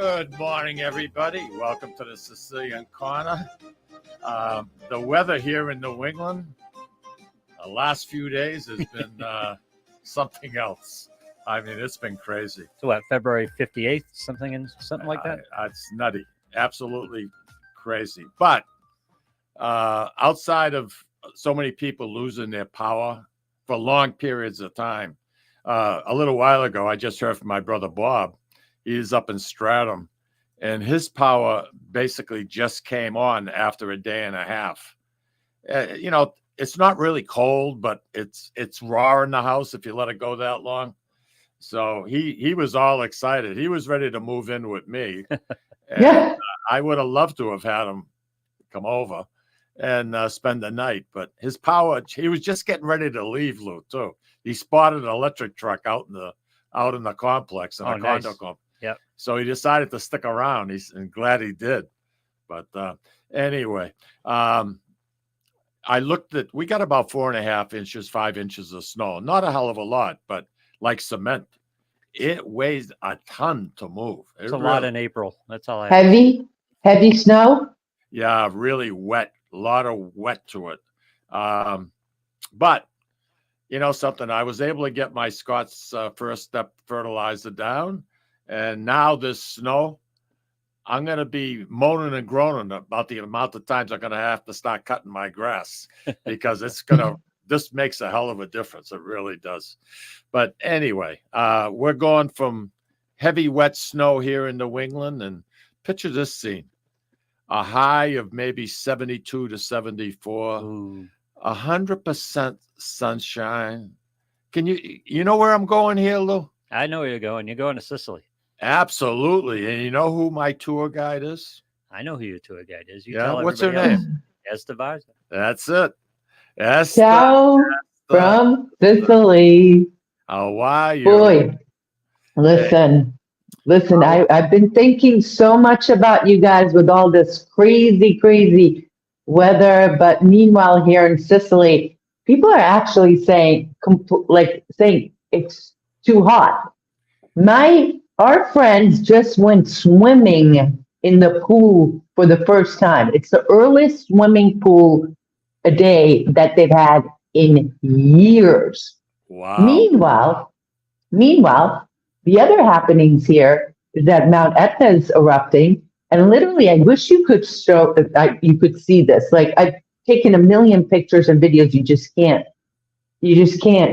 Good morning, everybody. Welcome to the Sicilian Corner. The weather here in New England, the last few days has been something else. I mean, it's been crazy. So what, February 58th, something like that? It's nutty, absolutely crazy. But outside of so many people losing their power for long periods of time, a little while ago, I just heard from my brother Bob. He's up in Stratham, and his power basically just came on after a day and a half. It's not really cold, but it's raw in the house if you let it go that long. So he was all excited. He was ready to move in with me. And I would have loved to have had him come over and spend the night. But his power, he was just getting ready to leave, Lou, too. He spotted an electric truck out in the complex, in a condo complex. Yep. So he decided to stick around. And glad he did. But anyway, I looked at, we got about 4.5 inches, 5 inches of snow. Not a hell of a lot, but like cement. It weighs a ton to move. It's a lot in April. That's all I have. Heavy snow? Yeah, really wet. A lot of wet to it. But, you know something, I was able to get my Scott's First Step fertilizer down. And now this snow, I'm going to be moaning and groaning about the amount of times I'm going to have to start cutting my grass because this makes a hell of a difference. It really does. But anyway, we're going from heavy, wet snow here in New England, and picture this scene. A high of maybe 72 to 74, 100% sunshine. You know where I'm going here, Lou? I know where you're going. You're going to Sicily. Absolutely. And you know who my tour guide is? I know who your tour guide is. What's her name? Eszter Vajda. That's it. Eszter. Ciao from Sicily. How are you? Boy, listen, I've been thinking so much about you guys with all this crazy weather. But meanwhile, here in Sicily, people are actually saying it's too hot. Our friends just went swimming in the pool for the first time. It's the earliest swimming pool a day that they've had in years. Wow. Meanwhile, the other happenings here is that Mount Etna is erupting, and literally, I wish you could you could see this. Like, I've taken a million pictures and videos. You just can't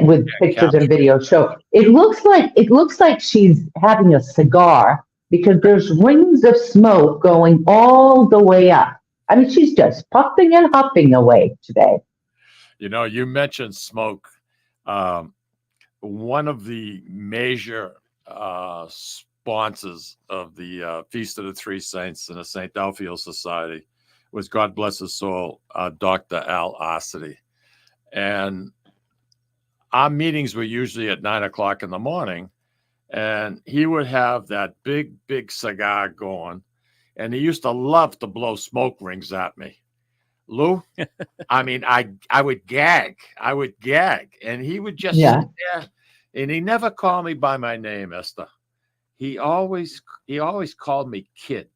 with pictures and videos show. It looks like she's having a cigar because there's rings of smoke going all the way up. I mean, she's just puffing and huffing away today. You know, you mentioned smoke. One of the major sponsors of the Feast of the Three Saints and the St. Alfio Society was, God bless his soul, Dr. Al Ossity. And our meetings were usually at 9 o'clock in the morning, and he would have that big cigar going, and he used to love to blow smoke rings at me. Lou, I mean, I would gag, and he would just sit there, and he never called me by my name, Eszter. He always called me kid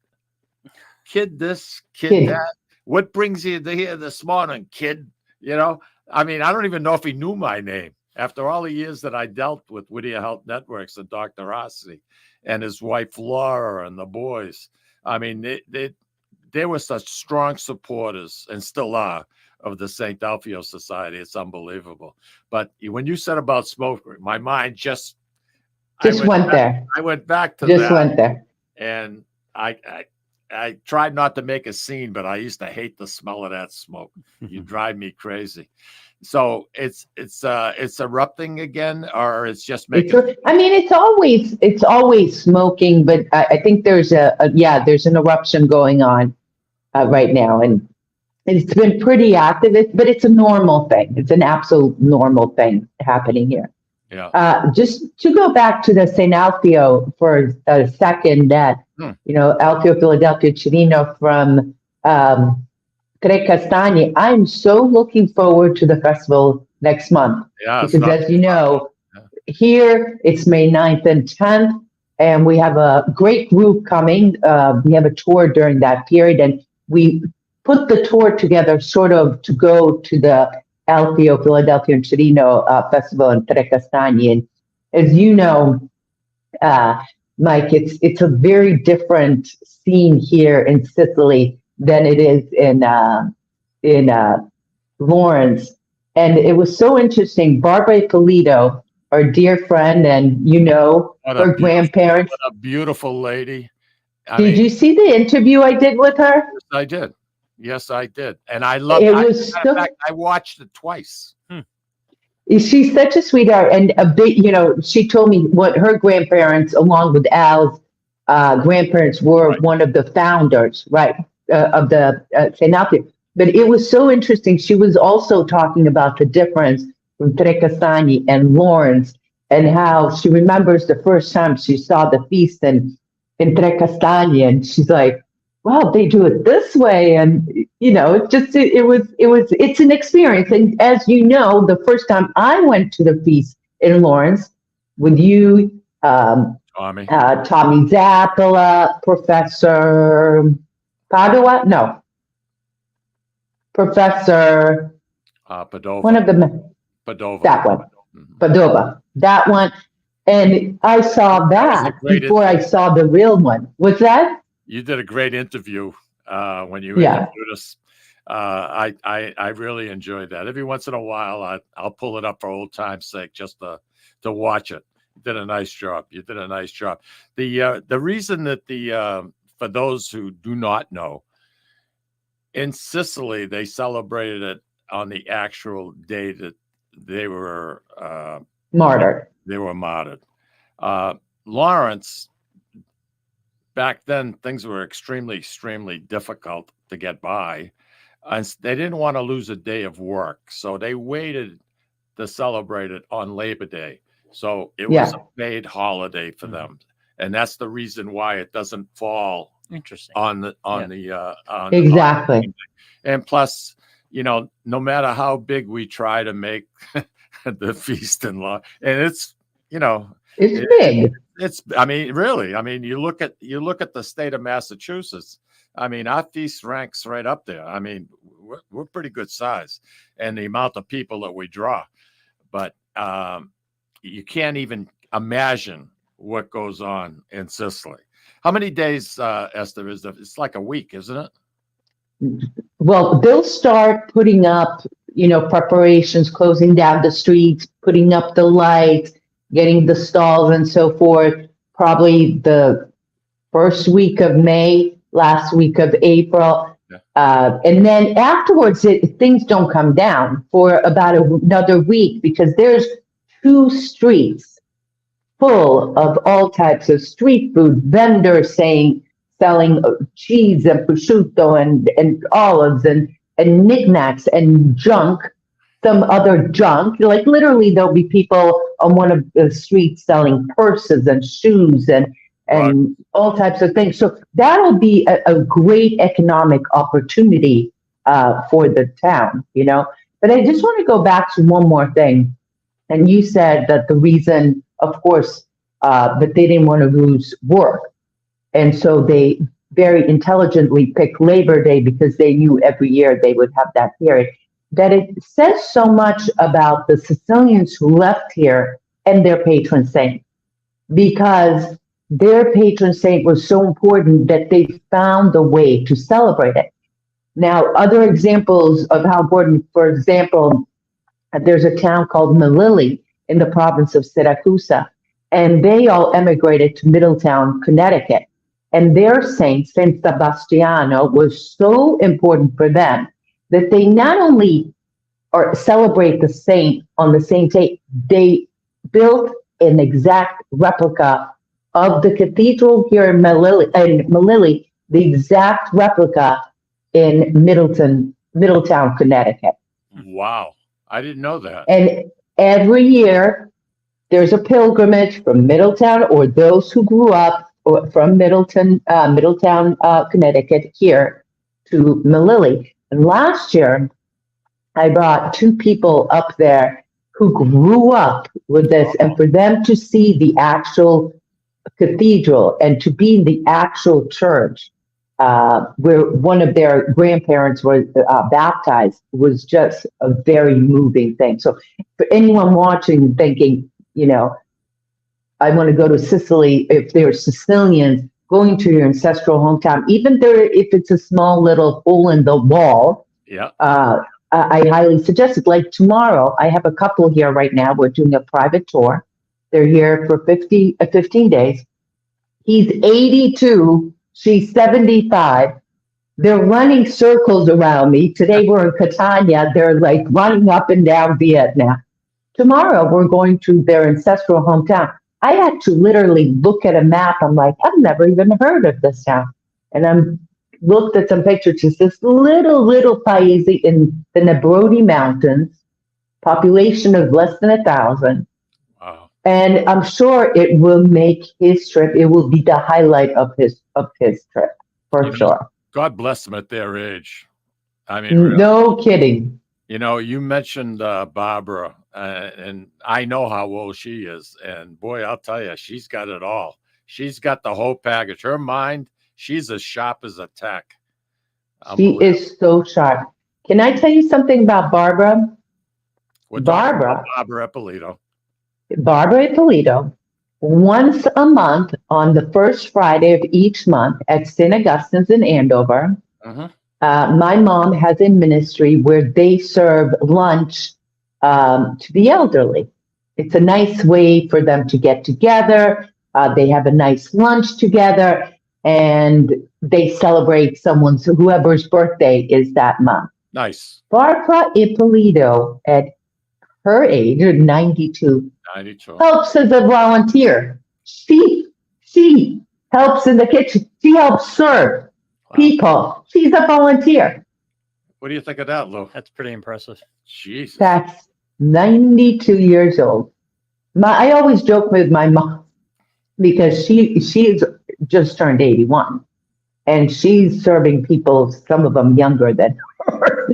this, kid that. What brings you here this morning, kid? You know, I mean, I don't even know if he knew my name. After all the years that I dealt with Whittier Health Networks and Dr. Rossi and his wife Laura and the boys, I mean, they were such strong supporters and still are of the St. Alfio Society. It's unbelievable. But when you said about smoke, my mind just went there. I went back to that. Went there. And I tried not to make a scene, but I used to hate the smell of that smoke. You drive me crazy. So it's erupting again, or it's just making. It's always smoking, but I think there's there's an eruption going on right now, and it's been pretty active. But it's a normal thing. It's an absolute normal thing happening here. Yeah. Just to go back to the St. Alfio for a second, that Alfio Philadelphia Cirino from Tre Castagni. I'm so looking forward to the festival next month because, as you know, here it's May 9th and 10th, and we have a great group coming. We have a tour during that period, and we put the tour together sort of to go to the Alfio, Philadelphia and Torino Festival in Tre Castagni. And as you know, Mike, it's a very different scene here in Sicily than it is in Florence. And it was so interesting. Barbara Polito, our dear friend, and her grandparents. What a beautiful lady. Did you see the interview I did with her? I did. Yes, I did. And I loved it. In fact, I watched it twice. She's such a sweetheart, and a bit, she told me what her grandparents, along with Al's grandparents, were one of the founders, of the St. Alfio. But it was so interesting. She was also talking about the difference from Tre Castagni and Lawrence, and how she remembers the first time she saw the feast in Tre Castagni, and she's like, wow, they do it this way. And, it's an experience. And as you know, the first time I went to the feast in Lawrence with you, Tommy Zappola, Professor Padua, no, Professor Padova. One of the Padova. That one. Padova. That one. And I saw that before I saw the real one. What's that? You did a great interview when you interviewed us. I really enjoyed that. Every once in a while, I'll pull it up for old time's sake just to watch it. You did a nice job. The reason that for those who do not know, in Sicily, they celebrated it on the actual day that they were martyred. They were martyred. Lawrence, back then, things were extremely, extremely difficult to get by. And they didn't want to lose a day of work. So they waited to celebrate it on Labor Day. So it was a paid holiday for them. And that's the reason why it doesn't fall on the exactly. And plus, no matter how big we try to make the feast and it's big. You look at the state of Massachusetts. Our feast ranks right up there. We're pretty good size, and the amount of people that we draw, but you can't even imagine what goes on in Sicily. How many days, Eszter, is there? It's like a week, isn't it? Well, they'll start putting up, preparations, closing down the streets, putting up the lights, getting the stalls and so forth, probably the first week of May, last week of April. And then afterwards, things don't come down for about another week, because there's 2 streets full of all types of street food vendors selling cheese and prosciutto and olives and knickknacks and junk, some other junk. Like literally there'll be people on one of the streets selling purses and shoes and all types of things. So that'll be a great economic opportunity for the town, But I just want to go back to one more thing. And you said that the reason, of course, that they didn't want to lose work. And so they very intelligently picked Labor Day, because they knew every year they would have that period. That it says so much about the Sicilians who left here and their patron saint, because their patron saint was so important that they found a way to celebrate it. Now, other examples of how important, for example, there's a town called Melilli in the province of Syracuse, and they all emigrated to Middletown, Connecticut. And their saint, Saint Sebastiano, was so important for them that they not only celebrate the saint on the same day, they built an exact replica of the cathedral here in Melilli, the exact replica in Middletown, Connecticut. Wow. I didn't know that. And every year there's a pilgrimage from Middletown, or those who grew up from Middletown, Connecticut, here to Melilli. And last year, I brought 2 people up there who grew up with this, and for them to see the actual cathedral and to be in the actual church where one of their grandparents was baptized was just a very moving thing. So for anyone watching and thinking, I want to go to Sicily, if they're Sicilians, going to your ancestral hometown, even there, if it's a small little hole in the wall, Yeah. I highly suggest it. Like tomorrow, I have a couple here right now. We're doing a private tour. They're here for 15 days. He's 82. She's 75. They're running circles around me. Today we're in Catania. They're like running up and down Vietnam. Tomorrow we're going to their ancestral hometown. I had to literally look at a map. I'm like, I've never even heard of this town. And I'm looked at some pictures. It's this little paese in the Nebrodi Mountains, population of less than 1,000. Wow. And I'm sure it will make his trip. It will be the highlight of his trip for sure. God bless them at their age. I mean, really. No kidding. You mentioned Barbara, and I know how old she is. And boy, I'll tell you, she's got it all. She's got the whole package. Her mind, she's as sharp as a tack. She is so sharp. Can I tell you something about Barbara? Barbara Ippolito, once a month on the first Friday of each month at St. Augustine's in Andover, my mom has a ministry where they serve lunch to the elderly. It's a nice way for them to get together. They have a nice lunch together, and they celebrate whoever's birthday is that month. Nice. Barbara Ippolito, at her age, 92, helps as a volunteer. She helps in the kitchen. She helps serve people. She's a volunteer. What do you think of that, Lou? That's pretty impressive. Jesus. That's 92 years old. I always joke with my mom because she's just turned 81. And she's serving people, some of them younger than her.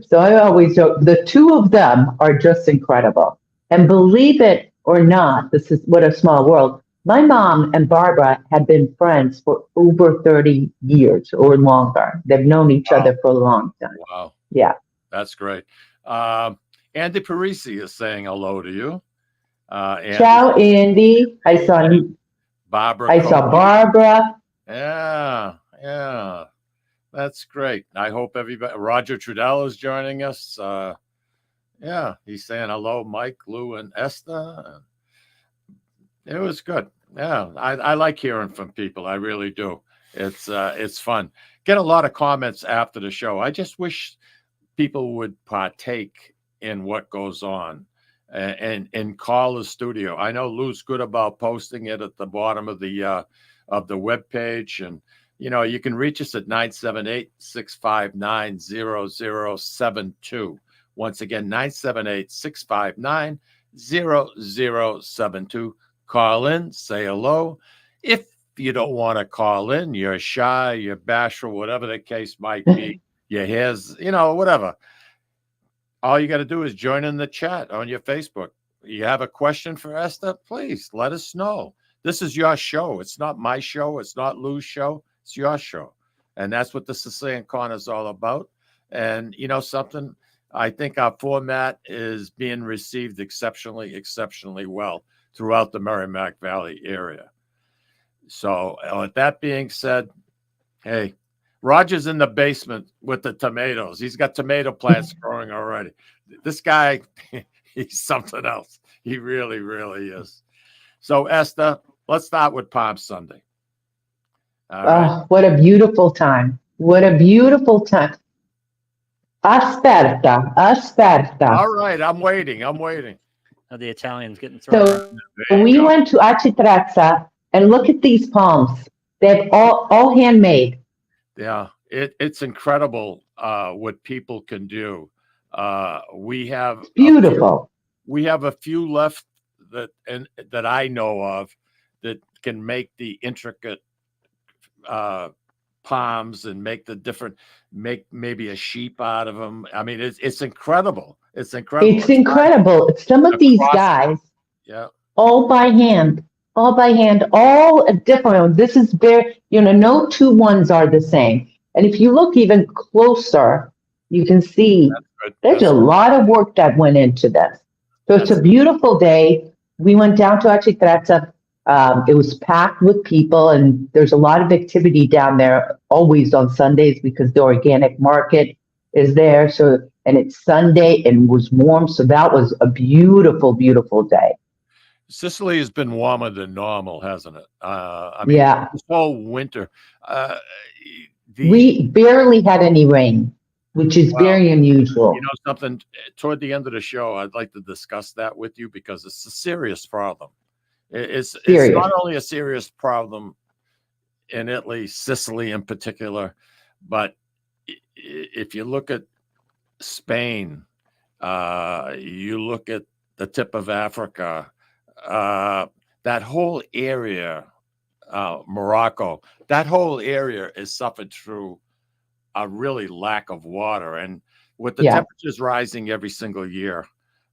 So I always joke, the two of them are just incredible. And believe it or not, this is what a small world. My mom and Barbara have been friends for over 30 years or longer. They've known each other for a long time. Wow. Yeah. That's great. Andy Parisi is saying hello to you. Andy. Ciao, Andy. I saw Barbara. Yeah. That's great. I hope everybody. Roger Trudell is joining us. He's saying hello, Mike, Lou, and Eszter. It was good. Yeah, I like hearing from people. I really do. It's fun. Get a lot of comments after the show. I just wish people would partake in what goes on and call the studio. I know Lou's good about posting it at the bottom of the webpage, and you can reach us at 978-659-0072. Once again, 978-659-0072. Call in, say hello. If you don't want to call in, you're shy, you're bashful, whatever the case might be, your hair's, whatever. All you got to do is join in the chat on your Facebook. You have a question for Eszter? Please let us know. This is your show. It's not my show. It's not Lou's show. It's your show. And that's what the Sicilian Corner is all about. And something, I think our format is being received exceptionally well throughout the Merrimack Valley area. So with that being said, hey, Roger's in the basement with the tomatoes. He's got tomato plants growing already. This guy, he's something else. He really, really is. So Eszter, let's start with Palm Sunday. All right. What a beautiful time. What a beautiful time. Aspetta. All right, I'm waiting. Oh, the Italians getting thrown. So we went to Acitrezza, and look at these palms. They're all handmade. Yeah, it's incredible what people can do. We have beautiful. We have a few left that I know of that can make the intricate palms and make maybe a sheep out of them. I mean, it's incredible. It's incredible. It's incredible. Some of these guys, all by hand, all by hand, all a different one. This is very, no two ones are the same. And if you look even closer, you can see there's a lot of work that went into this. So it's a beautiful day. We went down to Arcitrezza. It was packed with people, and there's a lot of activity down there always on Sundays because the organic market is there. So, and it's Sunday and it was warm. So that was a beautiful, beautiful day. Sicily has been warmer than normal, hasn't it? This whole winter. We barely had any rain, which is very unusual. You know something, toward the end of the show, I'd like to discuss that with you because it's a serious problem. It's not only a serious problem in Italy, Sicily in particular, but if you look at Spain, you look at the tip of Africa, that whole area, Morocco, that whole area is suffered through a really lack of water. And with the temperatures rising every single year,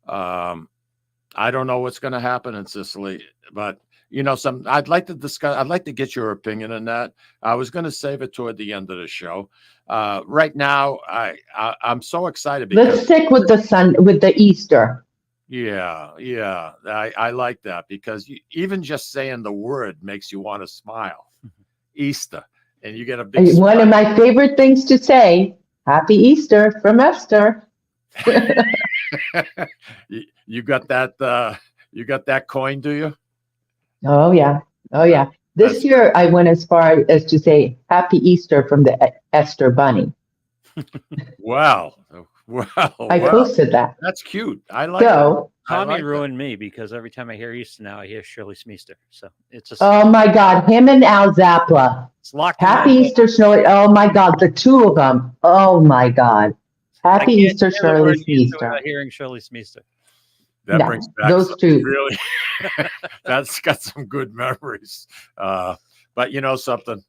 I don't know what's going to happen in Sicily, but I'd like to get your opinion on that. I was going to save it toward the end of the show. Right now, I'm so excited. Let's stick with the Easter. Yeah. I like that because even just saying the word makes you want to smile. Easter. And you get a big smile. One of my favorite things to say, Happy Easter from Eszter. You got that coin, do you? Oh yeah. This year I went as far as to say Happy Easter from the Eszter Bunny. Wow. I posted that. That's cute. I like it. Tommy ruined me because every time I hear Easter now, I hear Shirley Smeester. So it's just. Oh my God, him and Al Zapla. It's locked. Happy Easter, Shirley. Oh my God, the two of them. Oh my God. Happy Easter, Shirley Smeester. Hearing Shirley Smeester. That brings back those two. Really, that's got some good memories. But you know something?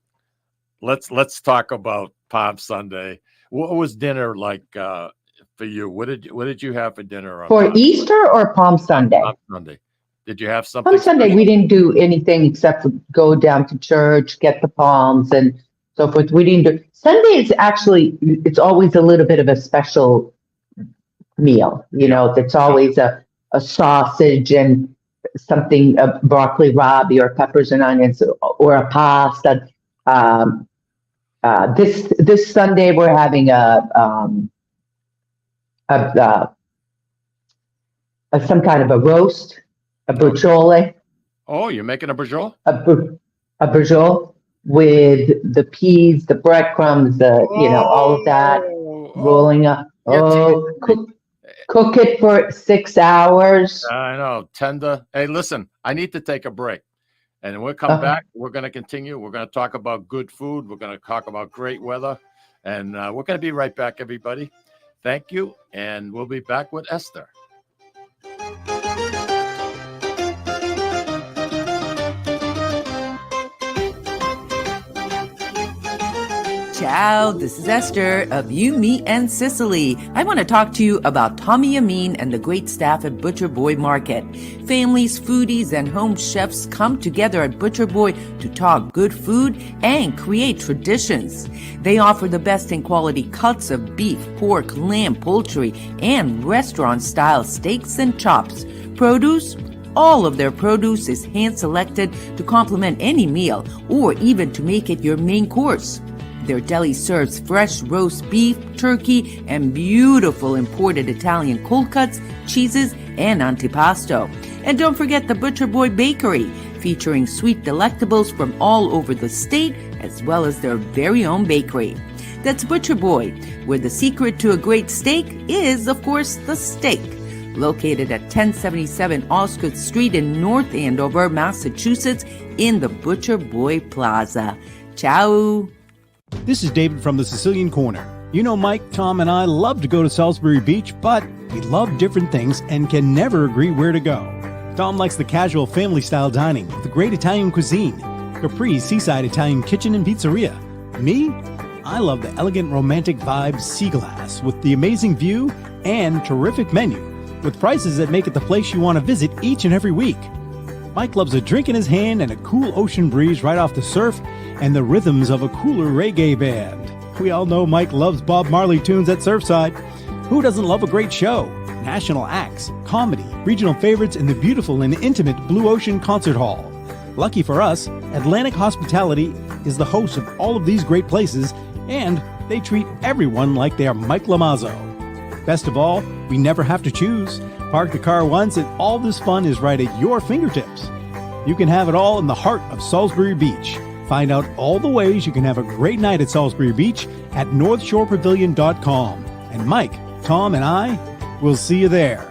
Let's talk about Palm Sunday. What was dinner like for you? What did you have for dinner? For Easter or Palm Sunday? Palm Sunday. Did you have something? Palm Sunday, we didn't do anything except for go down to church, get the palms, and so forth. We didn't do. Sunday is actually, it's always a little bit of a special meal. It's always a sausage and something, a broccoli rabe or peppers and onions or a pasta. This Sunday we're having some kind of a roast, a bruciole. Oh, you're making a bruciole? A bruciole with the peas, the breadcrumbs, all of that rolling up. Cook it for 6 hours. I know, tender. Hey, listen, I need to take a break. And when we come back, we're going to continue. We're going to talk about good food. We're going to talk about great weather. And we're going to be right back, everybody. Thank you. And we'll be back with Eszter. Ciao, this is Eszter of You, Me, and Sicily. I want to talk to you about Tommy Amin and the great staff at Butcher Boy Market. Families, foodies, and home chefs come together at Butcher Boy to talk good food and create traditions. They offer the best in quality cuts of beef, pork, lamb, poultry, and restaurant-style steaks and chops. Produce? All of their produce is hand-selected to complement any meal or even to make it your main course. Their deli serves fresh roast beef, turkey, and beautiful imported Italian cold cuts, cheeses, and antipasto. And don't forget the Butcher Boy Bakery, featuring sweet delectables from all over the state, as well as their very own bakery. That's Butcher Boy, where the secret to a great steak is, of course, the steak. Located at 1077 Osgood Street in North Andover, Massachusetts, in the Butcher Boy Plaza. Ciao! This is David from the Sicilian Corner. You know, Mike, Tom, and I love to go to Salisbury Beach, but we love different things and can never agree where to go. Tom likes the casual family-style dining with the great Italian cuisine, Capri's seaside Italian kitchen and pizzeria. Me? I love the elegant romantic vibe Sea Glass with the amazing view and terrific menu with prices that make it the place you want to visit each and every week. Mike loves a drink in his hand and a cool ocean breeze right off the surf and the rhythms of a cooler reggae band. We all know Mike loves Bob Marley tunes at Surfside. Who doesn't love a great show? National acts, comedy, regional favorites in the beautiful and intimate Blue Ocean Concert Hall. Lucky for us, Atlantic Hospitality is the host of all of these great places, and they treat everyone like they are Mike Lamazzo. Best of all, we never have to choose. Park the car once and all this fun is right at your fingertips. You can have it all in the heart of Salisbury Beach. Find out all the ways you can have a great night at Salisbury Beach at northshorepavilion.com. And Mike, Tom, and I will see you there.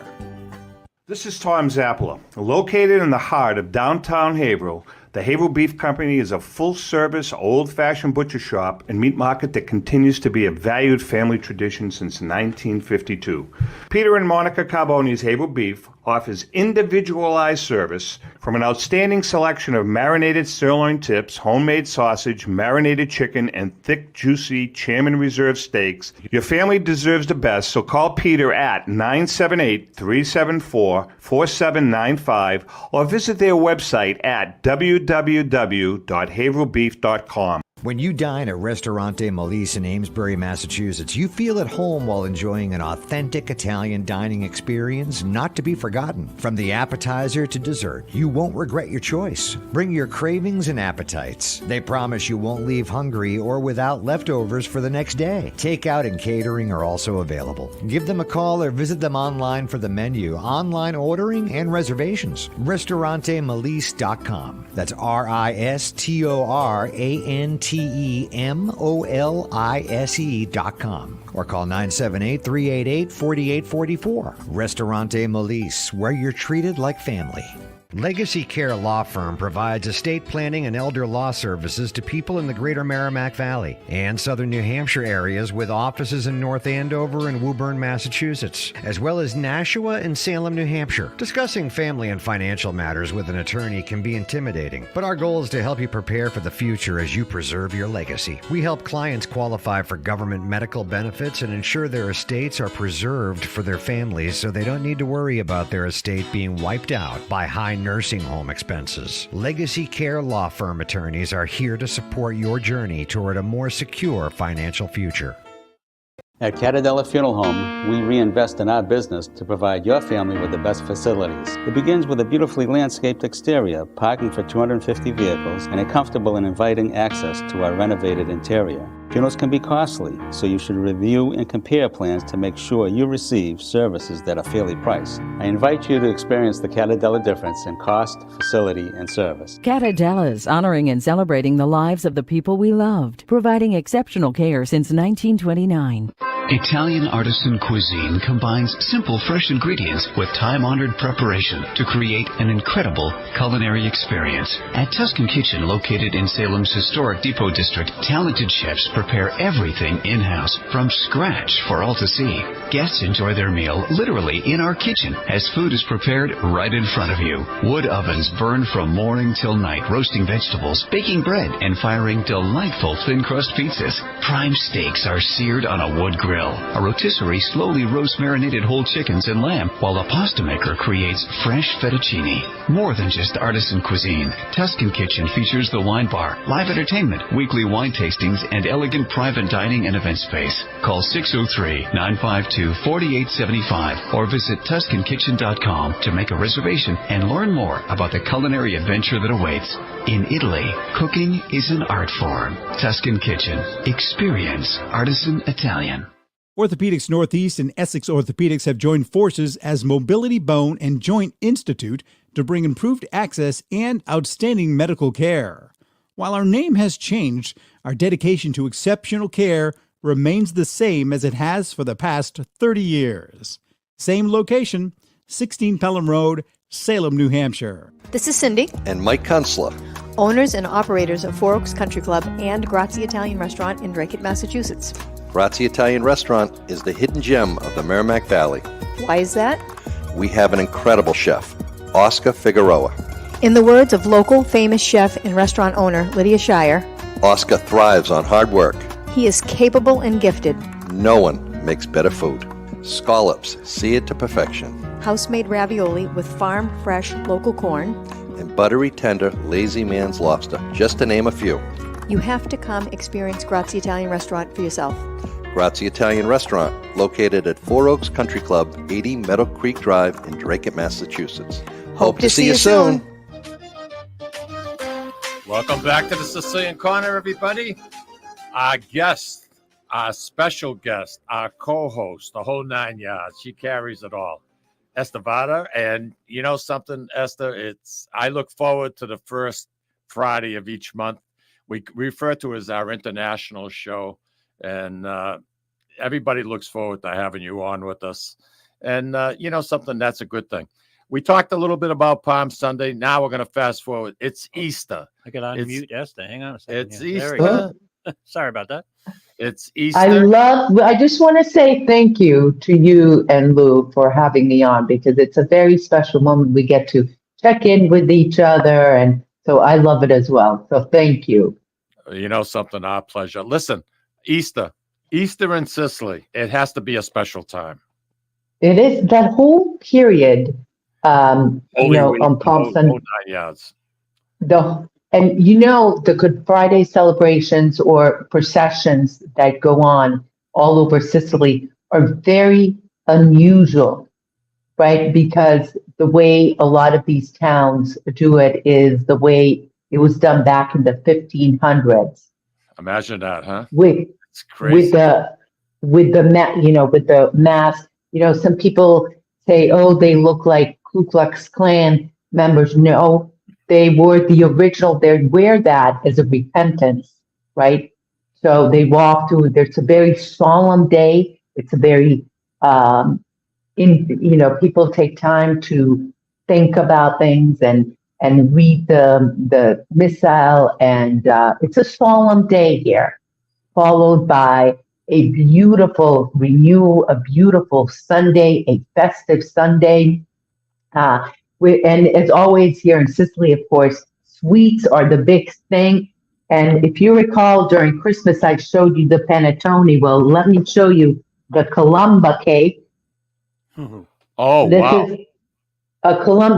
This is Tom Zappala. Located in the heart of downtown Haverhill, the Haverhill Beef Company is a full-service, old-fashioned butcher shop and meat market that continues to be a valued family tradition since 1952. Peter and Monica Carboni's Haverhill Beef offers individualized service from an outstanding selection of marinated sirloin tips, homemade sausage, marinated chicken, and thick, juicy Chairman Reserve steaks. Your family deserves the best, so call Peter at 978-374-4795 or visit their website at www.haverhillbeef.com. When you dine at Ristorante Melisse in Amesbury, Massachusetts, you feel at home while enjoying an authentic Italian dining experience not to be forgotten. From the appetizer to dessert, you won't regret your choice. Bring your cravings and appetites. They promise you won't leave hungry or without leftovers for the next day. Takeout and catering are also available. Give them a call or visit them online for the menu, online ordering, and reservations. RistoranteMelisse.com. That's RistoranteMolise.com or call 978-388-4844. Ristorante Melisse, where you're treated like family. Legacy Care Law Firm provides estate planning and elder law services to people in the greater Merrimack Valley and southern New Hampshire areas with offices in North Andover and Woburn, Massachusetts, as well as Nashua and Salem, New Hampshire. Discussing family and financial matters with an attorney can be intimidating, but our goal is to help you prepare for the future as you preserve your legacy. We help clients qualify for government medical benefits and ensure their estates are preserved for their families so they don't need to worry about their estate being wiped out by high nursing home expenses. Legacy Care Law Firm attorneys are here to support your journey toward a more secure financial future. At Catadella Funeral Home, we reinvest in our business to provide your family with the best facilities. It begins with a beautifully landscaped exterior, parking for 250 vehicles, and a comfortable and inviting access to our renovated interior. Funerals can be costly, so you should review and compare plans to make sure you receive services that are fairly priced. I invite you to experience the Catadella difference in cost, facility, and service. Catadella's honoring and celebrating the lives of the people we loved, providing exceptional care since 1929. Italian artisan cuisine combines simple, fresh ingredients with time-honored preparation to create an incredible culinary experience. At Tuscan Kitchen, located in Salem's historic Depot District, talented chefs prepare everything in-house from scratch for all to see. Guests enjoy their meal literally in our kitchen as food is prepared right in front of you. Wood ovens burn from morning till night, roasting vegetables, baking bread, and firing delightful thin-crust pizzas. Prime steaks are seared on a wood grill. A rotisserie slowly roasts marinated whole chickens and lamb, while a pasta maker creates fresh fettuccine. More than just artisan cuisine, Tuscan Kitchen features the wine bar, live entertainment, weekly wine tastings, and elegant private dining and event space. Call 603-952-4875 or visit TuscanKitchen.com to make a reservation and learn more about the culinary adventure that awaits. In Italy, cooking is an art form. Tuscan Kitchen. Experience artisan Italian. Orthopedics Northeast and Essex Orthopedics have joined forces as Mobility Bone and Joint Institute to bring improved access and outstanding medical care. While our name has changed, our dedication to exceptional care remains the same as it has for the past 30 years. Same location, 16 Pelham Road, Salem, New Hampshire. This is Cindy. And Mike Kunstler, owners and operators of Four Oaks Country Club and Grazie Italian Restaurant in Drake, Massachusetts. Grazie Italian Restaurant is the hidden gem of the Merrimack Valley. Why is that? We have an incredible chef, Oscar Figueroa. In the words of local famous chef and restaurant owner Lydia Shire, Oscar thrives on hard work. He is capable and gifted. No one makes better food. Scallops, seared to perfection. House-made ravioli with farm-fresh local corn. and buttery tender Lazy Man's lobster, just to name a few. You have to come experience Grazie Italian Restaurant for yourself. Grazie Italian Restaurant, located at Four Oaks Country Club, 80 Meadow Creek Drive in Drake, Massachusetts. Hope to see you soon. Welcome back to the Sicilian Corner, everybody. Our guest, our special guest, our co-host, the whole 9 yards. She carries it all. Eszter Vajda. And you know something, Eszter? I look forward to the first Friday of each month. We refer to it as our international show. And everybody looks forward to having you on with us. And you know something? That's a good thing. We talked a little bit about Palm Sunday. Now we're going to fast forward. It's Easter. I could unmute Eszter. Hang on a second. It's Yeah, there we Easter. go. Sorry about that. It's Easter. I just want to say thank you to you and Lou for having me on, because it's a very special moment. We get to check in with each other. And so I love it as well. So thank you. You know something? Our pleasure. Listen, Easter in Sicily. It has to be a special time. It is that whole period, on Palm Sunday. 9 yards. And the Good Friday celebrations or processions that go on all over Sicily are very unusual, right? Because the way a lot of these towns do it is the way it was done back in the 1500s. Imagine that, huh? It's crazy. with the mask. Some people say, oh, they look like Ku Klux Klan members. No, they were the original. They wear that as a repentance, right? So they walk through. It's a very solemn day. It's a very, people take time to think about things and read the missal, and it's a solemn day here, followed by a beautiful renewal, a beautiful Sunday, a festive Sunday. And as always here in Sicily, of course, sweets are the big thing. And if you recall, during Christmas, I showed you the panettone. Well, let me show you the Columba cake. Oh, wow.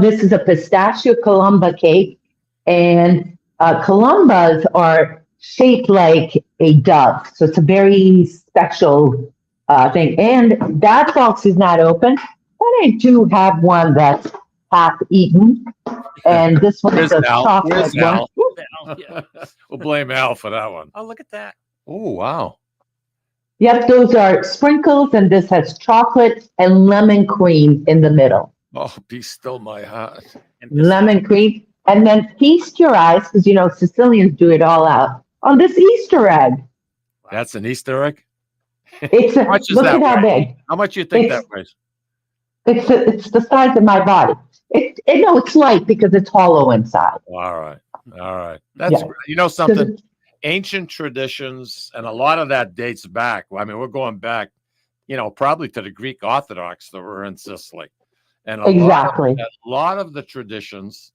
This is a pistachio Columba cake. And Columbas are shaped like a dove. So it's a very special thing. And that box is not open, but I do have one that's half eaten. And this one is a chocolate one. We'll blame Al for that one. Oh, look at that. Oh, wow. Yep, those are sprinkles, and this has chocolate and lemon cream in the middle. Oh, be still my heart. Lemon cream. And then feast your eyes, because, Sicilians do it all out, on this Easter egg. That's an Easter egg? How much is look that at how big. How much do you think that weighs? It's the size of my body. It's light because it's hollow inside. All right. That's something. Ancient traditions, and a lot of that dates back. I mean, we're going back, probably to the Greek Orthodox that were in Sicily, and a lot of the traditions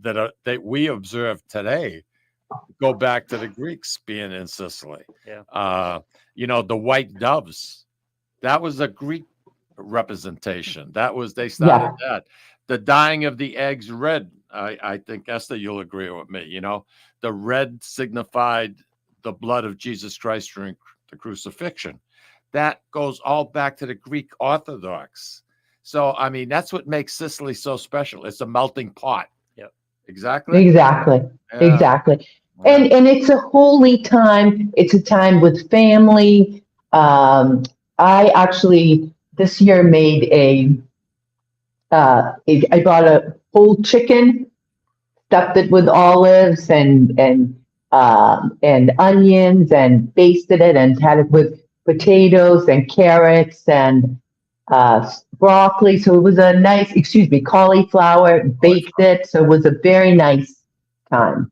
that we observe today go back to the Greeks being in Sicily. Yeah. The white doves, that was a Greek representation. They started that. The dyeing of the eggs red. I think, Eszter, you'll agree with me. The red signified the blood of Jesus Christ during the crucifixion. That goes all back to the Greek Orthodox. So, I mean, that's what makes Sicily so special. It's a melting pot. Yep. Exactly. Yeah. And it's a holy time. It's a time with family. I actually this year made I bought a whole chicken, stuffed it with olives and onions, and basted it and had it with potatoes and carrots and broccoli. So it was a nice, cauliflower, baked it. So it was a very nice time.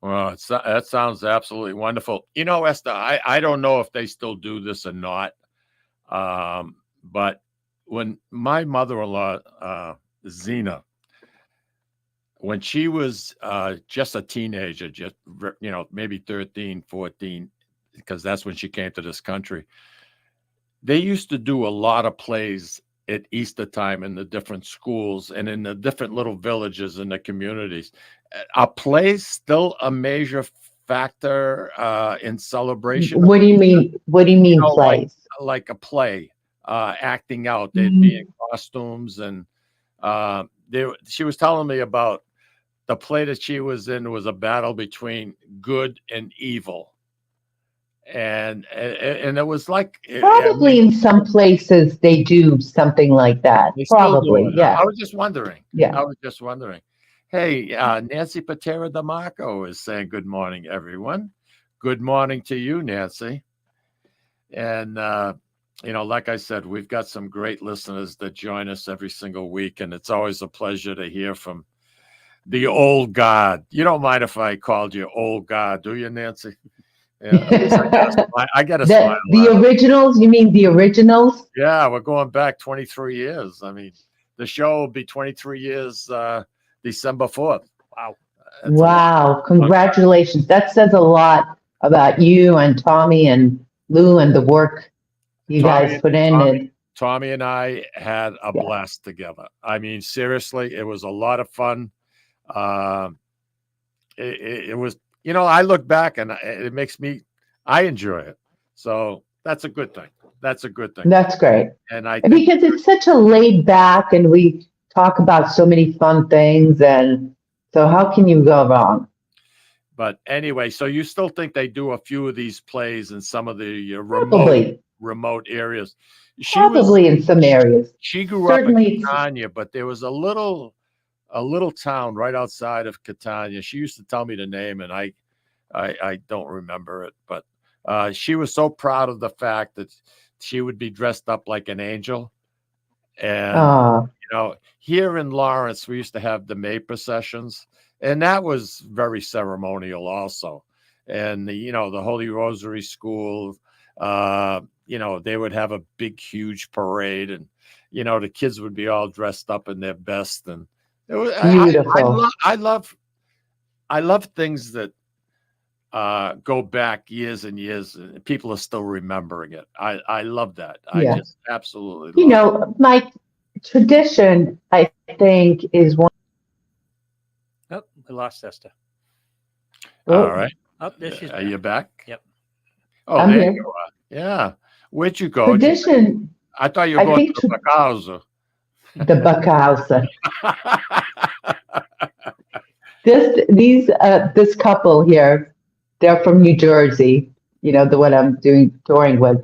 Well, that sounds absolutely wonderful. Eszter, I don't know if they still do this or not. But when my mother-in-law, Zena, when she was just a teenager, maybe 13, 14, because that's when she came to this country, they used to do a lot of plays at Easter time in the different schools and in the different little villages in the communities. Are plays still a major factor in celebration? What do you mean? What do you mean plays? Like a play, acting out. They'd be in costumes, and she was telling me about the play that she was in was a battle between good and evil. And it was like Probably in some places they do something like that. they still do Probably, it. yeah. I was just wondering. Yeah. I was just wondering. Hey, Nancy Patera DeMarco is saying good morning, everyone. Good morning to you, Nancy. And like I said, we've got some great listeners that join us every single week, and it's always a pleasure to hear from the old god. You don't mind if I called you old god, do you, Nancy? Yeah, at least I got a smile. The originals? You mean the originals? Yeah, we're going back 23 years. I mean, the show will be 23 years December 4th. Wow. Wow. Congratulations. That says a lot about you and Tommy and Lou and the work you guys put in. Tommy and I had a blast together. I mean, seriously, it was a lot of fun. It was, I look back and it makes I enjoy it. So that's a good thing. That's a good thing. That's great. And because it's such a laid back, and we talk about so many fun things, and so how can you go wrong? But anyway, so you still think they do a few of these plays in some of the remote areas? Probably in some areas. She grew up in Catania, but there was a little town right outside of Catania. She used to tell me the name, and I don't remember it, but she was so proud of the fact that she would be dressed up like an angel. And here in Lawrence, we used to have the May processions, and that was very ceremonial also. And the Holy Rosary School, they would have a big, huge parade, and the kids would be all dressed up in their best, and it was beautiful. I love things that go back years and years, and people are still remembering it. I love that. Yeah. I just absolutely love it. Mike, tradition, I think, is one. Oh, we lost Eszter. All right. Oh, there she's Are you back? Yep. Oh, I'm there here. you are. Yeah. Where'd you go? Tradition. I thought you were going to the Bacausa. The Bacausa. This couple here, they're from New Jersey. The one I'm touring with.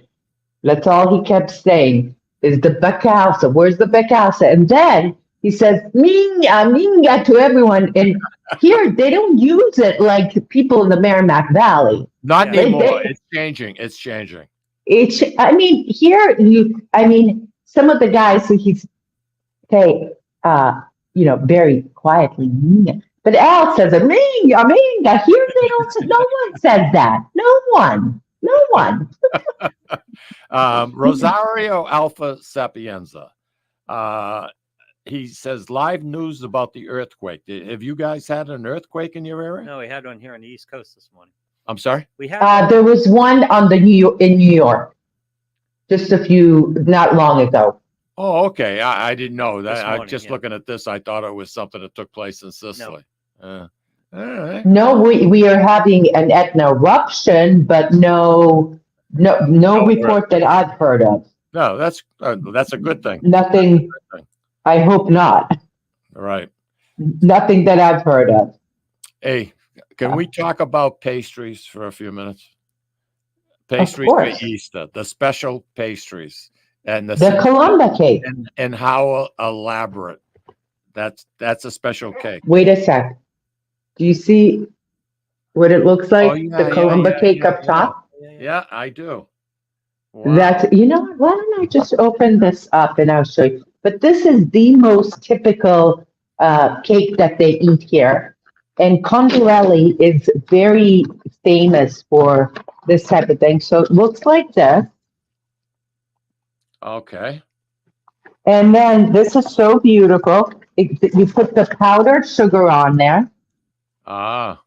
That's all he kept saying is the Bacausa. Where's the Bacausa? And then he says minga, minga to everyone. And here they don't use it like people in the Merrimack Valley. Not anymore. It's changing. It's changing. Here some of the guys who he's say, very quietly minga. But Al says, minga, minga. Here they don't. No one says that. No one. Rosario Alpha Sapienza. He says live news about the earthquake. Have you guys had an earthquake in your area? No, we had one here on the East Coast this morning. I'm sorry? We had there was one in New York, just not long ago. Oh, okay. I didn't know that. Morning, just looking at this, I thought it was something that took place in Sicily. No. All right. No, we are having an eruption, but no report that I've heard of. No, that's a good thing. Nothing. I hope not. Right. Nothing that I've heard of. Hey, can we talk about pastries for a few minutes? Pastries for Easter, the special pastries, and the Columba cake, and how elaborate. That's a special cake. Wait a sec. Do you see what it looks like? The Columba cake up top? Yeah, I do. Wow. That's, why don't I just open this up and I'll show you. But this is the most typical cake that they eat here. And Condorelli is very famous for this type of thing. So it looks like this. Okay. And then this is so beautiful. You put the powdered sugar on there. Ah.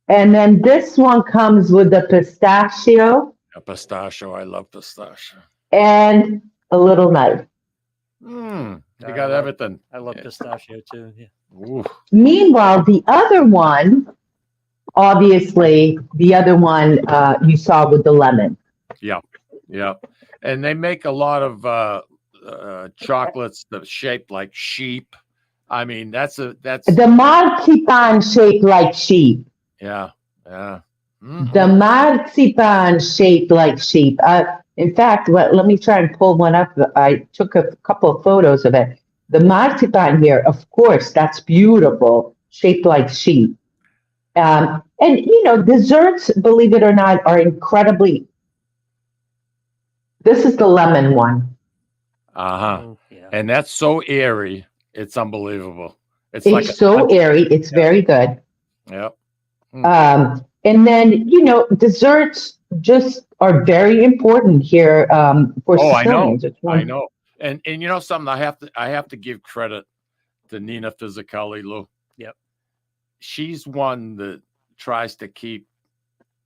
And then this one comes with the pistachio. A pistachio. I love pistachio. And a little knife. You I got love- everything. I love pistachio too. Yeah. Ooh. Meanwhile, the other one, obviously, the other one you saw with the lemon. Yeah. And they make a lot of chocolates that are shaped like sheep. I mean, that's The marzipan shaped like sheep. yeah. The marzipan shaped like sheep. In fact, let me try and pull one up. I took a couple of photos of it. The marzipan here, of course, that's beautiful, shaped like sheep. And, desserts, believe it or not, are incredibly. This is the lemon one. Oh, yeah. And that's so airy. It's unbelievable. It's It's like so airy. It's very good. Yep. And then, desserts just are very important here for Sicilians. I know. And you know something, I have to give credit to Nina Fisicelli, Lou. Yep. She's one that tries to keep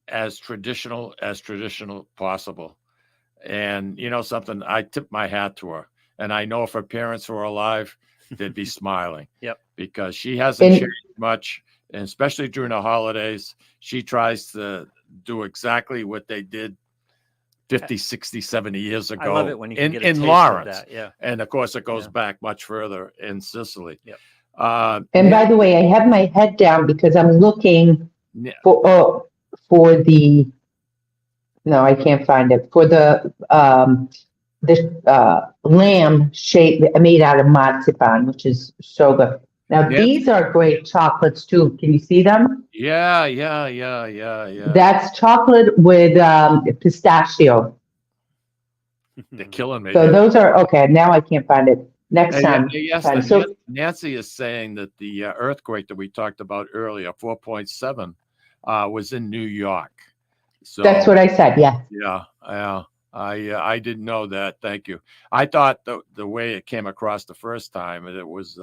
as traditional possible. And you know something, I tip my hat to her. And I know if her parents were alive, they'd be smiling. Yep. Because she hasn't changed much. And especially during the holidays, she tries to do exactly what they did 50, 60, 70 years ago. I love it when you can get a in taste Lawrence. of that. Yeah. And of course, it goes back much further in Sicily. Yep. And by the way, I have my head down because I'm looking for the. No, I can't find it. For the lamb shape made out of marzipan, which is so good. Now, these are great chocolates too. Can you see them? Yeah. That's chocolate with pistachio. They're killing me. So those are, okay, now I can't find it. Next time. Yes, Nancy is saying that the earthquake that we talked about earlier, 4.7, was in New York. So that's what I said, yeah. Yeah. I didn't know that. Thank you. I thought the way it came across the first time, it was,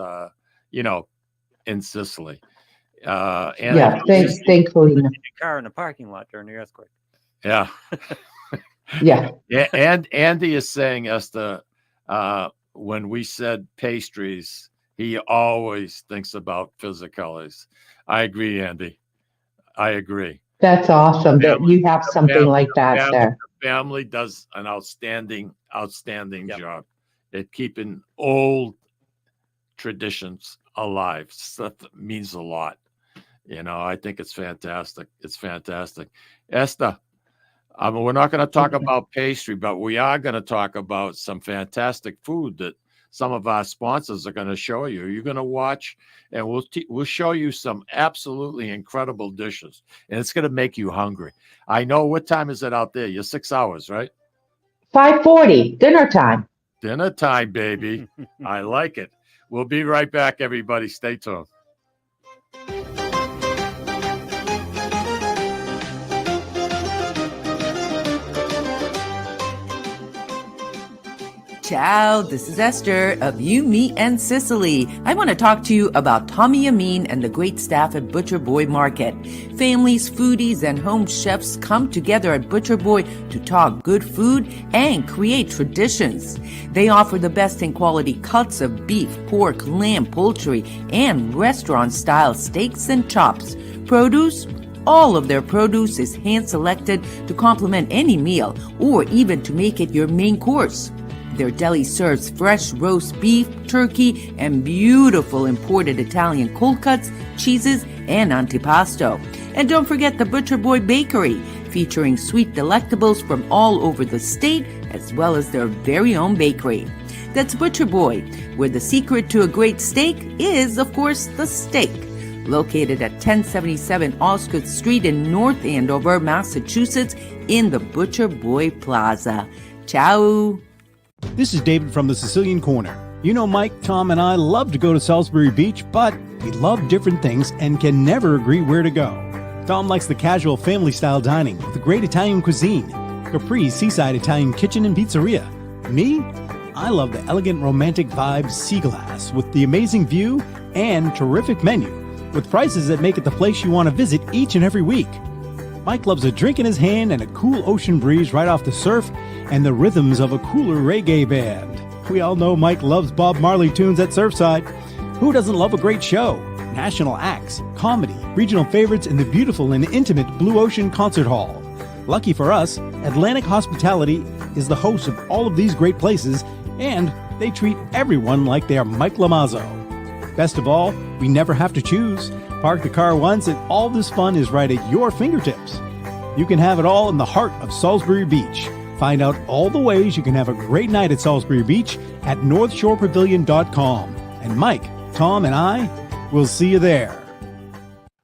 in Sicily. And thankfully. A car in the parking lot during the earthquake. Yeah. Yeah. And Andy is saying, Eszter, when we said pastries, he always thinks about Fisicelli's. I agree, Andy. I agree. That's awesome that you have something like that there. The family does an outstanding job at keeping old traditions alive. Stuff that means a lot. I think it's fantastic. It's fantastic. Eszter, we're not going to talk about pastry, but we are going to talk about some fantastic food that some of our sponsors are going to show you. You're going to watch, and we'll show you some absolutely incredible dishes, and it's going to make you hungry. I know. What time is it out there? You're 6 hours, right? 5:40, dinner time. Dinner time, baby. I like it. We'll be right back, everybody. Stay tuned. Ciao, this is Eszter of You, Me, and Sicily. I want to talk to you about Tommy Amin and the great staff at Butcher Boy Market. Families, foodies, and home chefs come together at Butcher Boy to talk good food and create traditions. They offer the best in quality cuts of beef, pork, lamb, poultry, and restaurant-style steaks and chops. Produce? All of their produce is hand-selected to complement any meal or even to make it your main course. Their deli serves fresh roast beef, turkey, and beautiful imported Italian cold cuts, cheeses, and antipasto. And don't forget the Butcher Boy Bakery, featuring sweet delectables from all over the state, as well as their very own bakery. That's Butcher Boy, where the secret to a great steak is, of course, the steak. Located at 1077 Osgood Street in North Andover, Massachusetts, in the Butcher Boy Plaza. Ciao! This is David from the Sicilian Corner. Mike, Tom, and I love to go to Salisbury Beach, but we love different things and can never agree where to go. Tom likes the casual family-style dining with a great Italian cuisine, Capri's seaside Italian kitchen and pizzeria. Me? I love the elegant romantic vibe Sea Glass with the amazing view and terrific menu, with prices that make it the place you want to visit each and every week. Mike loves a drink in his hand and a cool ocean breeze right off the surf and the rhythms of a cooler reggae band. We all know Mike loves Bob Marley tunes at Surfside. Who doesn't love a great show? National acts, comedy, regional favorites in the beautiful and intimate Blue Ocean Concert Hall. Lucky for us, Atlantic Hospitality is the host of all of these great places, and they treat everyone like they are Mike Lamazzo. Best of all, we never have to choose. Park the car once and all this fun is right at your fingertips. You can have it all in the heart of Salisbury Beach. Find out all the ways you can have a great night at Salisbury Beach at northshorepavilion.com. And Mike, Tom, and I will see you there.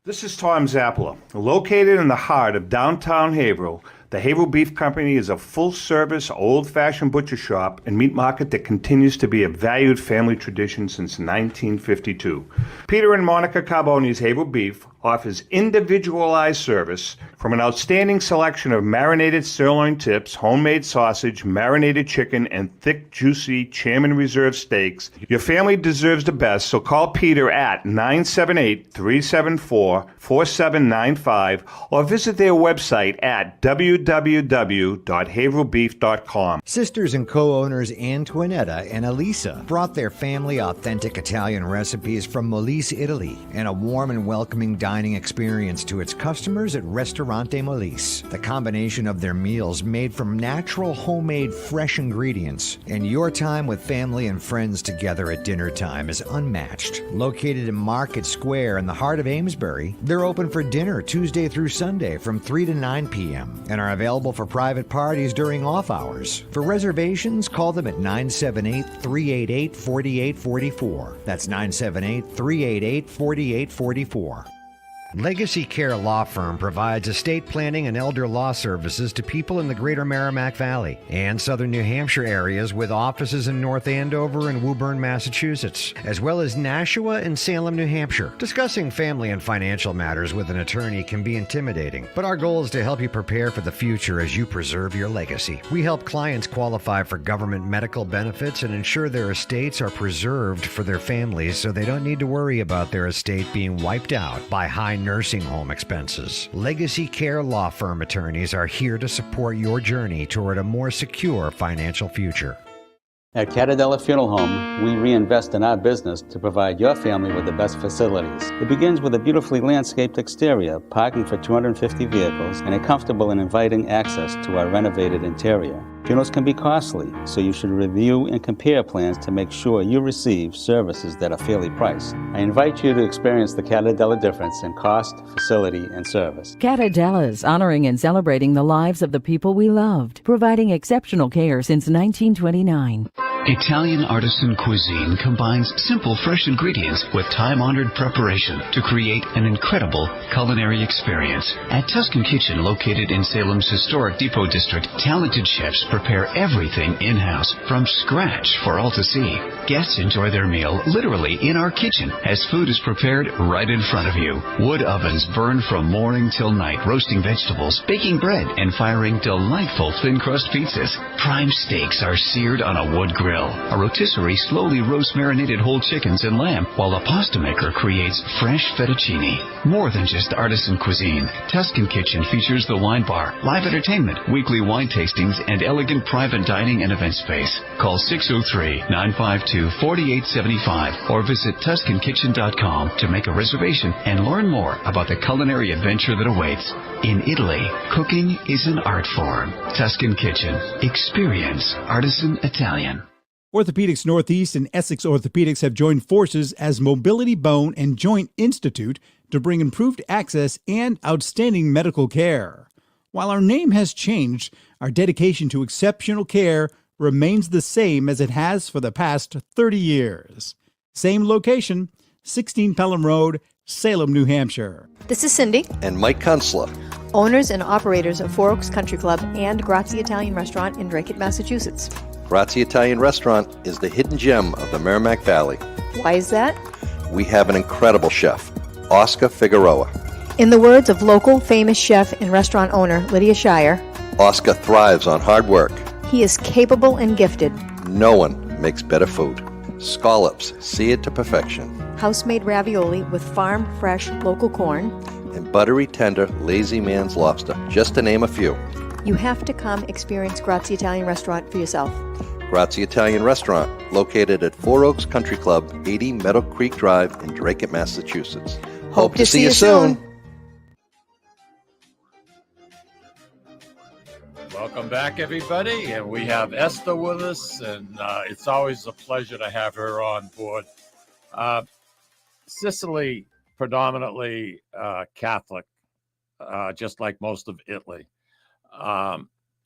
This is Tom Zappala. Located in the heart of downtown Haverhill, the Haverhill Beef Company is a full-service, old-fashioned butcher shop and meat market that continues to be a valued family tradition since 1952. Peter and Monica Carboni's Haverhill Beef offers individualized service from an outstanding selection of marinated sirloin tips, homemade sausage, marinated chicken, and thick, juicy Chairman Reserve steaks. Your family deserves the best, so call Peter at 978-374-4795 or visit their website at www.haverhillbeef.com. Sisters and co-owners Antoinetta and Elisa brought their family authentic Italian recipes from Molise, Italy, and a warm and welcoming dining experience to its customers at Ristorante Molise. The combination of their meals made from natural, homemade, fresh ingredients, and your time with family and friends together at dinner time is unmatched. Located in Market Square in the heart of Amesbury, they're open for dinner Tuesday through Sunday from 3 to 9 p.m. and are available for private parties during off hours. For reservations, call them at 978-388-4844. That's 978-388-4844. Legacy Care Law Firm provides estate planning and elder law services to people in the greater Merrimack Valley and southern New Hampshire areas with offices in North Andover and Woburn, Massachusetts, as well as Nashua and Salem, New Hampshire. Discussing family and financial matters with an attorney can be intimidating, but our goal is to help you prepare for the future as you preserve your legacy. We help clients qualify for government medical benefits and ensure their estates are preserved for their families so they don't need to worry about their estate being wiped out by high nursing home expenses. Legacy Care Law Firm attorneys are here to support your journey toward a more secure financial future. At Catadella Funeral Home, we reinvest in our business to provide your family with the best facilities. It begins with a beautifully landscaped exterior, parking for 250 vehicles, and a comfortable and inviting access to our renovated interior. Funerals can be costly, so you should review and compare plans to make sure you receive services that are fairly priced. I invite you to experience the Catadella difference in cost, facility, and service. Catadella's honoring and celebrating the lives of the people we loved, providing exceptional care since 1929. Italian artisan cuisine combines simple, fresh ingredients with time-honored preparation to create an incredible culinary experience. At Tuscan Kitchen, located in Salem's historic Depot District, talented chefs prepare everything in-house from scratch for all to see. Guests enjoy their meal literally in our kitchen as food is prepared right in front of you. Wood ovens burn from morning till night, roasting vegetables, baking bread, and firing delightful thin-crust pizzas. Prime steaks are seared on a wood grill. A rotisserie slowly roasts marinated whole chickens and lamb, while a pasta maker creates fresh fettuccine. More than just artisan cuisine, Tuscan Kitchen features the wine bar, live entertainment, weekly wine tastings, and elegant private dining and event space. Call 603-952-4875 or visit TuscanKitchen.com to make a reservation and learn more about the culinary adventure that awaits. In Italy, cooking is an art form. Tuscan Kitchen. Experience artisan Italian. Orthopedics Northeast and Essex Orthopedics have joined forces as Mobility Bone and Joint Institute to bring improved access and outstanding medical care. While our name has changed, our dedication to exceptional care remains the same as it has for the past 30 years. Same location, 16 Pelham Road, Salem, New Hampshire. This is Cindy, And Mike Kunstler. owners and operators of Four Oaks Country Club and Grazie Italian Restaurant in Drake, Massachusetts. Grazie Italian Restaurant is the hidden gem of the Merrimack Valley. Why is that? We have an incredible chef, Oscar Figueroa. In the words of local famous chef and restaurant owner Lydia Shire, Oscar thrives on hard work. he is capable and gifted. No one makes better food. Scallops, seared to perfection. House-made ravioli with farm-fresh local corn. And buttery, tender, lazy man's lobster, just to name a few. You have to come experience Grazie Italian Restaurant for yourself. Grazie Italian Restaurant, located at Four Oaks Country Club, 80 Meadow Creek Drive in Dracut, Massachusetts. Hope to see you soon. Welcome back, everybody. And we have Eszter with us, and it's always a pleasure to have her on board. Sicily, predominantly Catholic, just like most of Italy.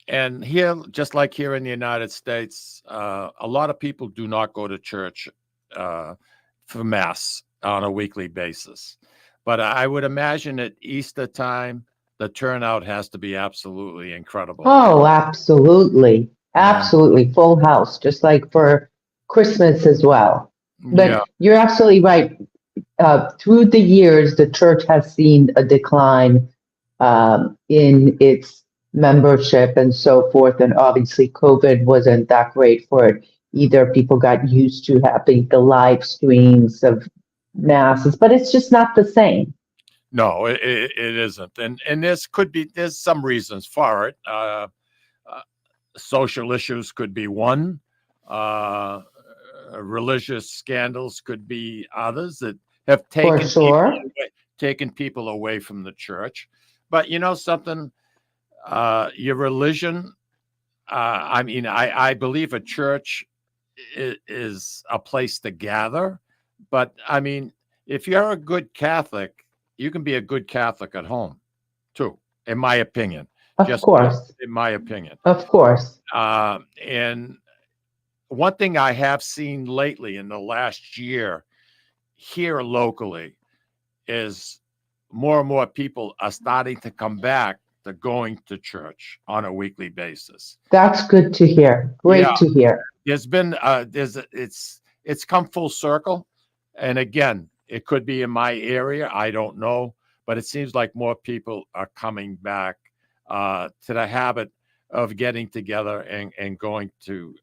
And here, just like here in the United States, a lot of people do not go to church for Mass on a weekly basis. But I would imagine at Easter time, the turnout has to be absolutely incredible. Oh, absolutely. Absolutely. Full house, just like for Christmas as well. But you're absolutely right. Through the years, the church has seen a decline in its membership and so forth. And obviously, COVID wasn't that great for it either. People got used to having the live streams of masses, but it's just not the same. No, it isn't. And there's some reasons for it. Social issues could be one. Religious scandals could be others that have taken people away from the church. But you know something? Your religion, I believe a church is a place to gather. But I mean, if you're a good Catholic, you can be a good Catholic at home, too, in my opinion. Of course. In my opinion. Of course. And one thing I have seen lately in the last year here locally is more and more people are starting to come back to going to church on a weekly basis. That's good to hear. Great to hear. There's been it's come full circle. And again, it could be in my area. I don't know. But it seems like more people are coming back to the habit of getting together and going to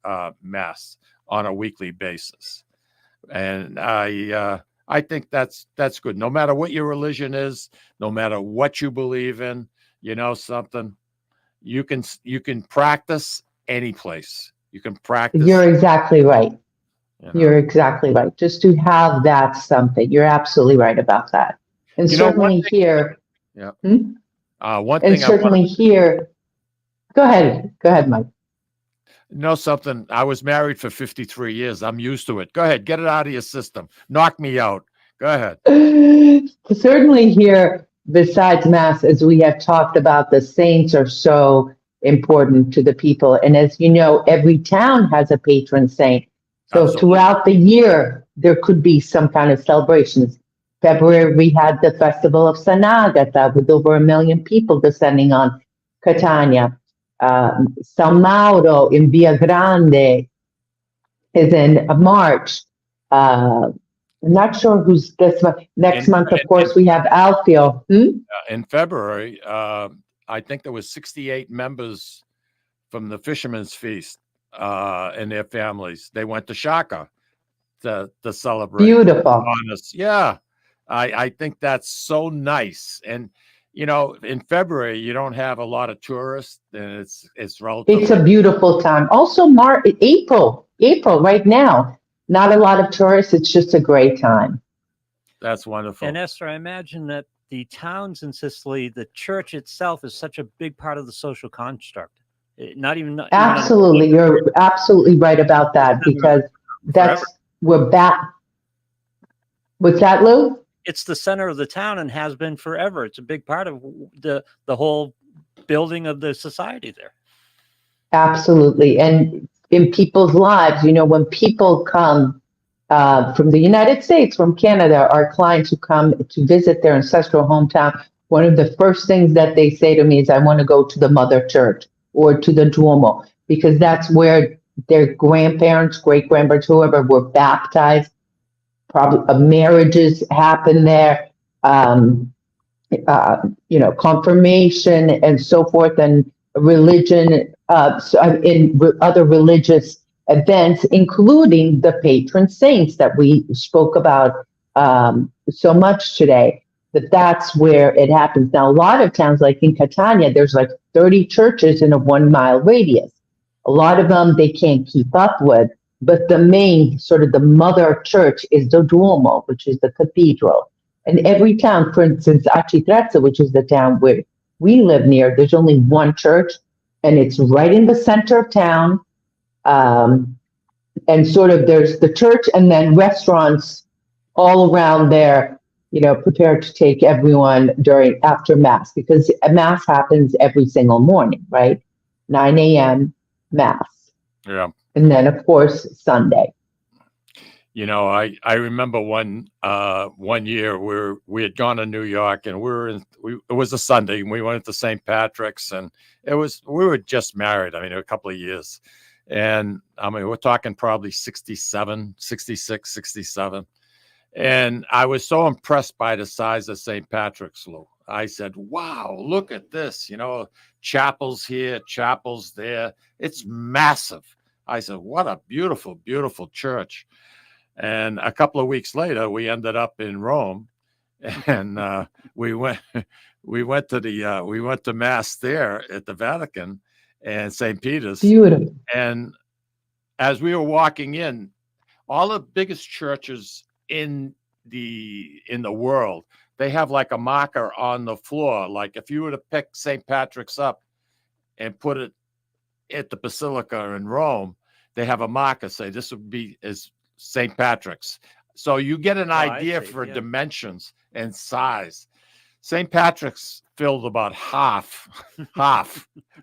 Mass on a weekly basis. And I think that's good. No matter what your religion is, no matter what you believe in, you know something, you can practice any place. You can practice. You're exactly right. You know? You're exactly right. Just to have that something. You're absolutely right about that. And certainly here. Yeah. One thing. And certainly here. Go ahead, Mike. You know something? I was married for 53 years. I'm used to it. Go ahead. Get it out of your system. Knock me out. Go ahead. Certainly here, besides Mass, as we have talked about, the saints are so important to the people. And as you know, every town has a patron saint. So throughout the year, there could be some kind of celebrations. February, we had the Festival of San Agata with over 1 million people descending on Catania. San Mauro in Via Grande is in March. I'm not sure who's this month. Next month, of course, we have Alfio. In February, I think there was 68 members from the Fisherman's Feast and their families. They went to Shaka to celebrate. Beautiful. Yeah. I think that's so nice. And, you know, in February, you don't have a lot of tourists, and it's relatively. It's a beautiful time. Also, April right now, not a lot of tourists. It's just a great time. That's wonderful. And Eszter, I imagine that the towns in Sicily, the church itself is such a big part of the social construct. Absolutely. You're absolutely right about that, because we're back. What's that, Lou? It's the center of the town and has been forever. It's a big part of the whole building of the society there. Absolutely. And in people's lives, you know, when people come from the United States, from Canada, our clients who come to visit their ancestral hometown, one of the first things that they say to me is, I want to go to the Mother Church or to the Duomo, because that's where their grandparents, great-grandparents, whoever, were baptized. Probably marriages happen there, confirmation and so forth, and religion, in other religious events, including the patron saints that we spoke about so much today. That's where it happens. Now, a lot of towns, like in Catania, there's like 30 churches in a 1 mile radius. A lot of them they can't keep up with. But the main, sort of the mother church is the Duomo, which is the cathedral. And every town, for instance, Acitrezza, which is the town where we live near, there's only one church, and it's right in the center of town. And sort of there's the church and then restaurants all around there, prepared to take everyone after Mass, because Mass happens every single morning, right? 9 a.m. Mass. Yeah. And then, of course, Sunday. I remember one year where we had gone to New York, and it was a Sunday, and we went to St. Patrick's, and we were just married. I mean, a couple of years. And I mean, we're talking probably 67, 66, 67. And I was so impressed by the size of St. Patrick's, Lou. I said, wow, look at this, chapels here, chapels there. It's massive. I said, what a beautiful, beautiful church. And a couple of weeks later, we ended up in Rome, and we went to Mass there at the Vatican and St. Peter's. Beautiful. And as we were walking in, all the biggest churches in the world, they have like a marker on the floor. Like if you were to pick St. Patrick's up and put it at the Basilica in Rome, they have a marker say this would be as St. Patrick's. So you get an idea for dimensions and size. St. Patrick's filled about half.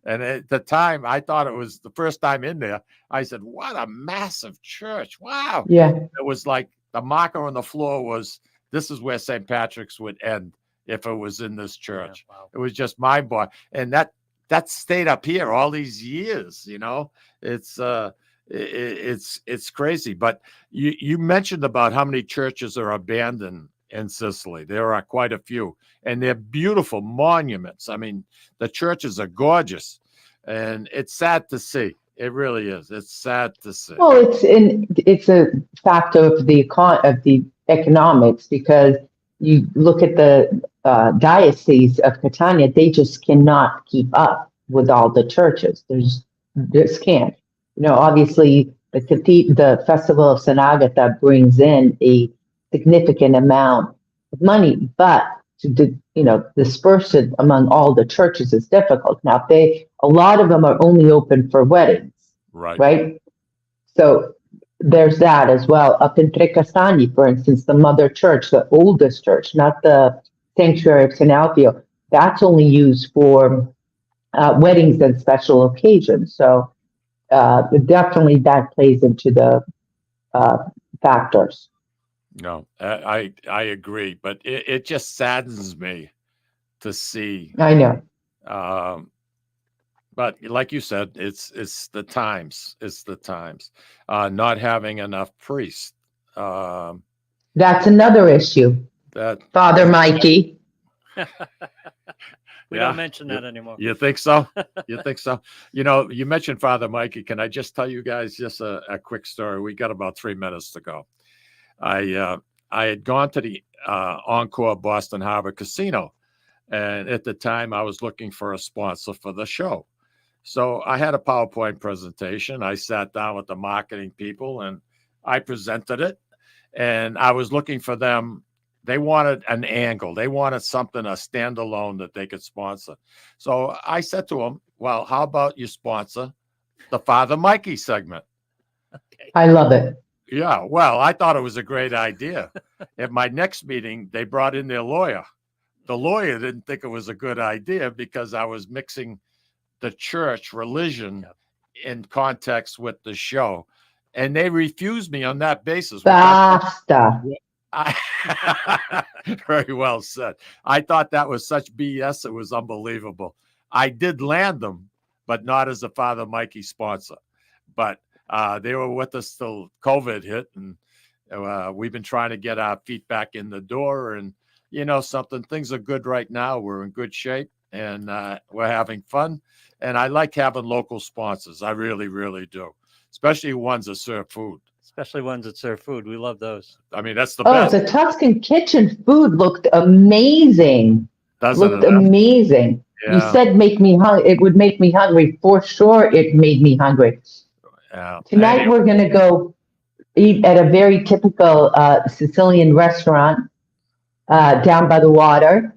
And at the time, I thought it was the first time in there. I said, what a massive church. Wow. Yeah. It was like the marker on the floor was, this is where St. Patrick's would end if it was in this church. Yeah, wow. It was just mind-boggling. And that stayed up here all these years, It's crazy. But you mentioned about how many churches are abandoned in Sicily. There are quite a few, and they're beautiful monuments. I mean, the churches are gorgeous, and it's sad to see. It really is. It's sad to see. Well, it's a factor of the economics, because you look at the diocese of Catania; they just cannot keep up with all the churches. Just can't. Obviously, the Festival of San Agata brings in a significant amount of money, but to disperse it among all the churches is difficult. Now, a lot of them are only open for weddings, right? So there's that as well. Up in Tre Castagni, for instance, the mother church, the oldest church, not the sanctuary of San Alfio, that's only used for weddings and special occasions. So definitely that plays into the factors. No, I agree, but it just saddens me to see. I know. But like you said, it's the times. It's the times. Not having enough priests. That's another issue. Father Mikey. We don't mention that anymore. You think so? You think so? You mentioned Father Mikey. Can I just tell you guys just a quick story? We got about 3 minutes to go. I had gone to the Encore Boston Harbor Casino, and at the time I was looking for a sponsor for the show. So I had a PowerPoint presentation. I sat down with the marketing people and I presented it, and I was looking for them. They wanted an angle. They wanted something, a standalone that they could sponsor. So I said to them, well, how about you sponsor the Father Mikey segment? Okay. I love it. Yeah, well, I thought it was a great idea. At my next meeting, they brought in their lawyer. The lawyer didn't think it was a good idea because I was mixing the church religion in context with the show. And they refused me on that basis. Basta. Very well said. I thought that was such BS. It was unbelievable. I did land them, but not as a Father Mikey sponsor. But they were with us till COVID hit, and we've been trying to get our feet back in the door. And something, things are good right now. We're in good shape, and we're having fun. And I like having local sponsors. I really, really do, especially ones that serve food. Especially ones that serve food. We love those. I mean, that's the best. The Tuscan Kitchen food looked amazing. Doesn't it? Amazing. You said make me hungry. It would make me hungry. For sure, it made me hungry. Tonight, Anyway, we're going to go eat at a very typical Sicilian restaurant down by the water.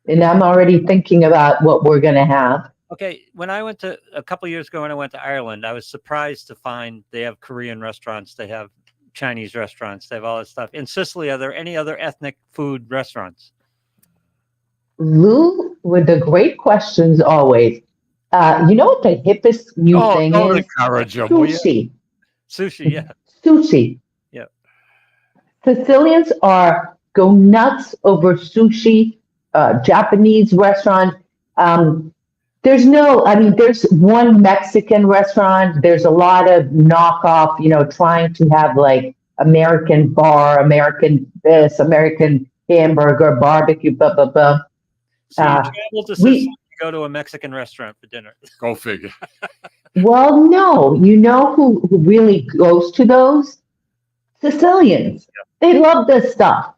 And I'm already thinking about what we're going to have. Okay, when I went to a couple years ago when I went to Ireland, I was surprised to find they have Korean restaurants, they have Chinese restaurants, they have all that stuff. In Sicily, are there any other ethnic food restaurants? Lou, with the great questions always. You know what the hippest new thing don't is? encourage 'em, will you? Sushi. Sushi, yeah. Sushi. Yeah. Sicilians go nuts over sushi, Japanese restaurant. There's one Mexican restaurant. There's a lot of knockoff, trying to have like American bar, American this, American hamburger, barbecue, blah, blah, blah. So you travel to Sicily to go to a Mexican restaurant for dinner. Go figure. Well, no, who really goes to those? Sicilians. Yeah. They love this stuff.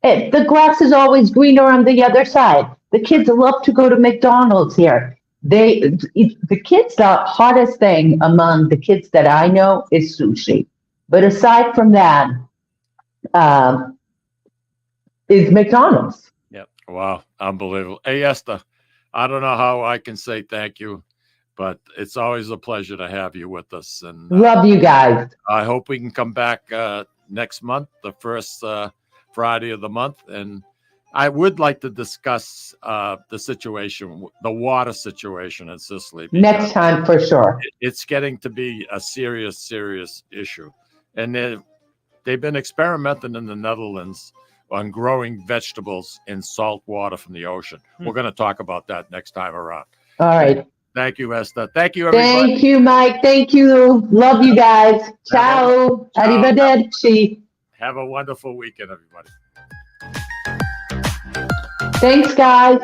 The grass is always greener on the other side. The kids love to go to McDonald's here. The kids, the hottest thing among the kids that I know is sushi. But aside from that, is McDonald's. Yep. Wow, unbelievable. Hey, Esther, I don't know how I can say thank you, but it's always a pleasure to have you with us. And love you guys. I hope we can come back next month, the first Friday of the month. And I would like to discuss the situation, the water situation in Sicily. Next time, for sure. It's getting to be a serious, serious issue. And they've been experimenting in the Netherlands on growing vegetables in salt water from the ocean. We're going to talk about that next time around. All right. Thank you, Esther. Thank you, everybody. Thank you, Mike. Thank you. Love you guys. Ciao. Arrivederci. Have a wonderful weekend, everybody. Thanks, guys.